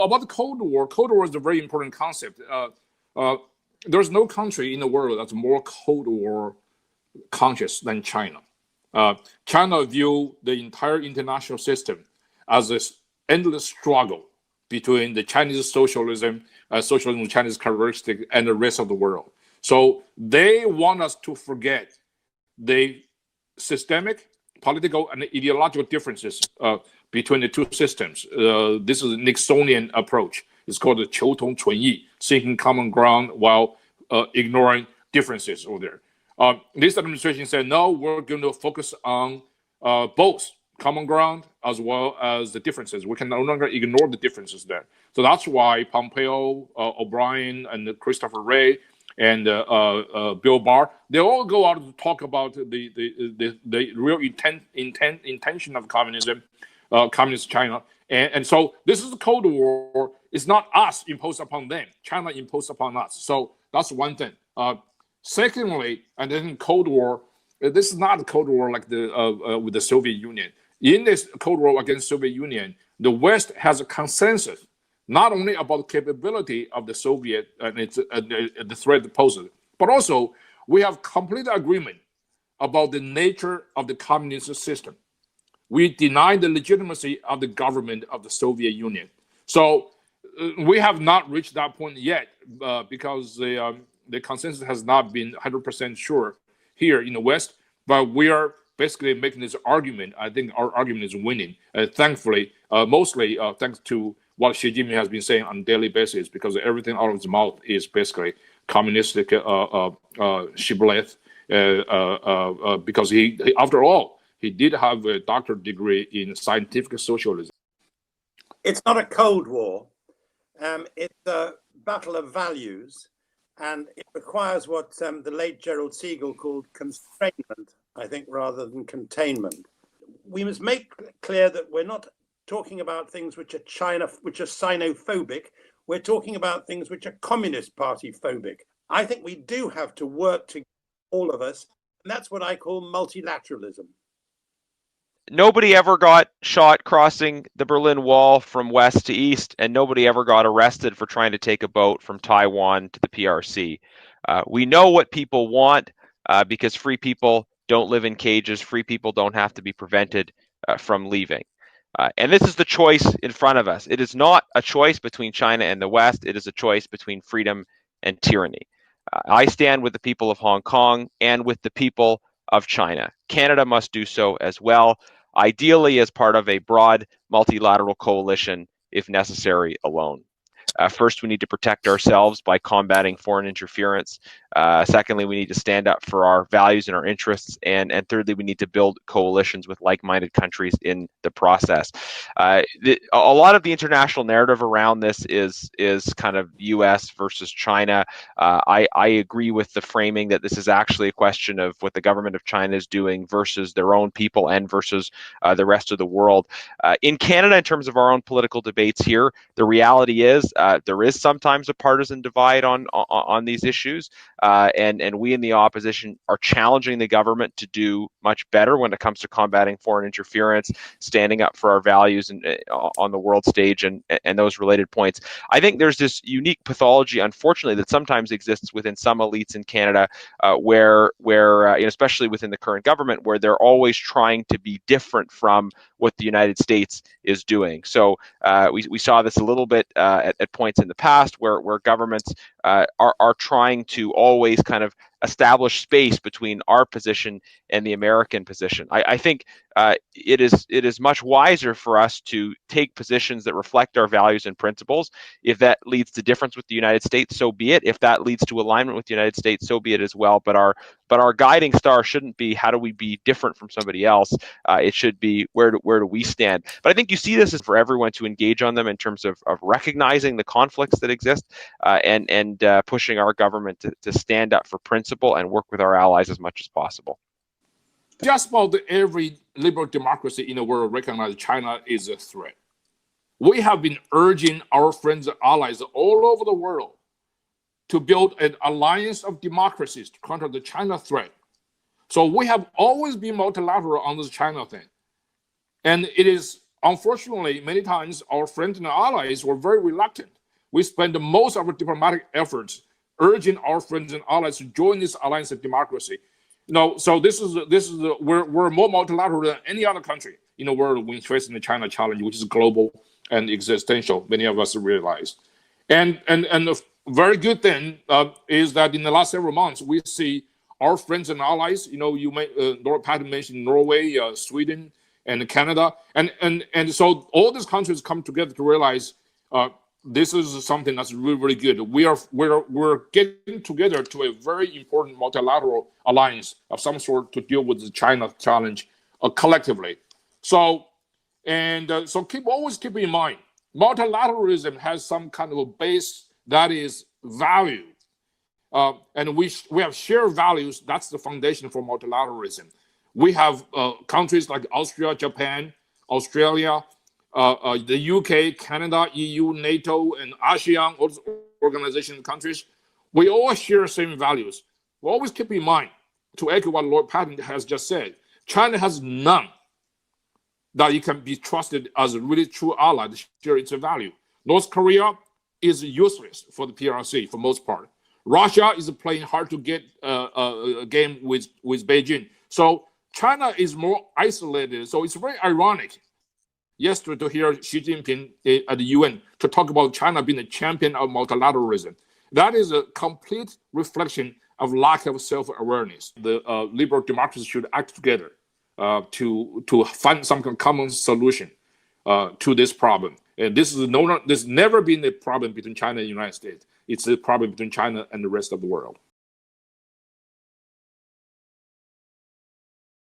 About the Cold War is a very important concept. There's no country in the world that's more Cold War conscious than China. China view the entire international system as this endless struggle between the Chinese socialism with Chinese characteristic, and the rest of the world. So they want us to forget the systemic, political, and ideological differences between the two systems. This is a Nixonian approach. It's called the 求同存异, seeking common ground while ignoring differences over there. This administration said, no, we're going to focus on both common ground as well as the differences. We can no longer ignore the differences there. So that's why Pompeo, O'Brien, and Christopher Wray, and Bill Barr, they all go out to talk about the real intention of communism, communist China. And so this is the Cold War. It's not us imposed upon them. China imposed upon us. So that's one thing. Secondly, and then Cold War, this is not a Cold War like with the Soviet Union. In this Cold War against Soviet Union, the West has a consensus not only about the capability of the Soviet and its the threat it poses, but also we have complete agreement about the nature of the communist system. We deny the legitimacy of the government of the Soviet Union. So we have not reached that point yet because the consensus has not been 100% sure here in the West, but we are basically making this argument. I think our argument is winning, thankfully, mostly thanks to what Xi Jinping has been saying on a daily basis, because everything out of his mouth is basically communistic shibboleth, because he, after all, he did have a doctorate degree in scientific socialism. It's not a Cold War. It's a battle of values, and it requires what the late Gerald Siegel called constrainment, I think, rather than containment. We must make clear that we're not talking about things which are Sinophobic. We're talking about things which are Communist Party phobic. I think we do have to work together, all of us, and that's what I call multilateralism. Nobody ever got shot crossing the Berlin Wall from west to east, and nobody ever got arrested for trying to take a boat from Taiwan to the PRC. We know what people want because free people don't live in cages. Free people don't have to be prevented from leaving. And this is the choice in front of us. It is not a choice between China and the West. It is a choice between freedom and tyranny. I stand with the people of Hong Kong and with the people of China. Canada must do so as well, ideally as part of a broad multilateral coalition, if necessary, alone. First, we need to protect ourselves by combating foreign interference. Secondly, we need to stand up for our values and our interests. And thirdly, we need to build coalitions with like-minded countries in the process. A lot of the international narrative around this is kind of U.S. versus China. I agree with the framing that this is actually a question of what the government of China is doing versus their own people and versus the rest of the world. In Canada, in terms of our own political debates here, the reality is there is sometimes a partisan divide on these issues, and we in the opposition are challenging the government to do much better when it comes to combating foreign interference, standing up for our values on the world stage, and those related points. I think there's this unique pathology, unfortunately, that sometimes exists within some elites in Canada, where especially within the current government, where they're always trying to be different from what the United States is doing. So we saw this a little bit at points in the past where governments are trying to always kind of establish space between our position and the American position. I think it is much wiser for us to take positions that reflect our values and principles. If that leads to difference with the United States, so be it. If that leads to alignment with the United States, so be it as well. But our guiding star shouldn't be how do we be different from somebody else. It should be where do we stand. But I think you see this as for everyone to engage on them in terms of recognizing the conflicts that exist and pushing our government to stand up for principle and work with our allies as much as possible. Just about every liberal democracy in the world recognizes China is a threat. We have been urging our friends and allies all over the world to build an alliance of democracies to counter the China threat. So we have always been multilateral on this China thing. And it is unfortunately, many times our friends and allies were very reluctant. We spent most of our diplomatic efforts urging our friends and allies to join this alliance of democracy. So we're more multilateral than any other country in the world when facing the China challenge, which is global and existential. Many of us realize, and the very good thing is that in the last several months we see our friends and allies. Lord Patten mentioned Norway, Sweden, and Canada, and so all these countries come together to realize this is something that's really, really good. We're getting together to a very important multilateral alliance of some sort to deal with the China challenge collectively. So always keep in mind, multilateralism has some kind of a base that is value, and we have shared values. That's the foundation for multilateralism. We have countries like Austria, Japan, Australia, the UK, Canada, EU, NATO, and ASEAN, all those organization countries. We all share the same values. We always keep in mind, to echo what Lord Patten has just said, China has none that it can be trusted as a really true ally to share its value. North Korea is useless for the PRC for most part. Russia is playing hard to get a game with Beijing. So China is more isolated. So it's very ironic yesterday to hear Xi Jinping at the UN to talk about China being a champion of multilateralism. That is a complete reflection of lack of self-awareness. The liberal democracies should act together to find some common solution to this problem. And this has never been a problem between China and the United States. It's a problem between China and the rest of the world.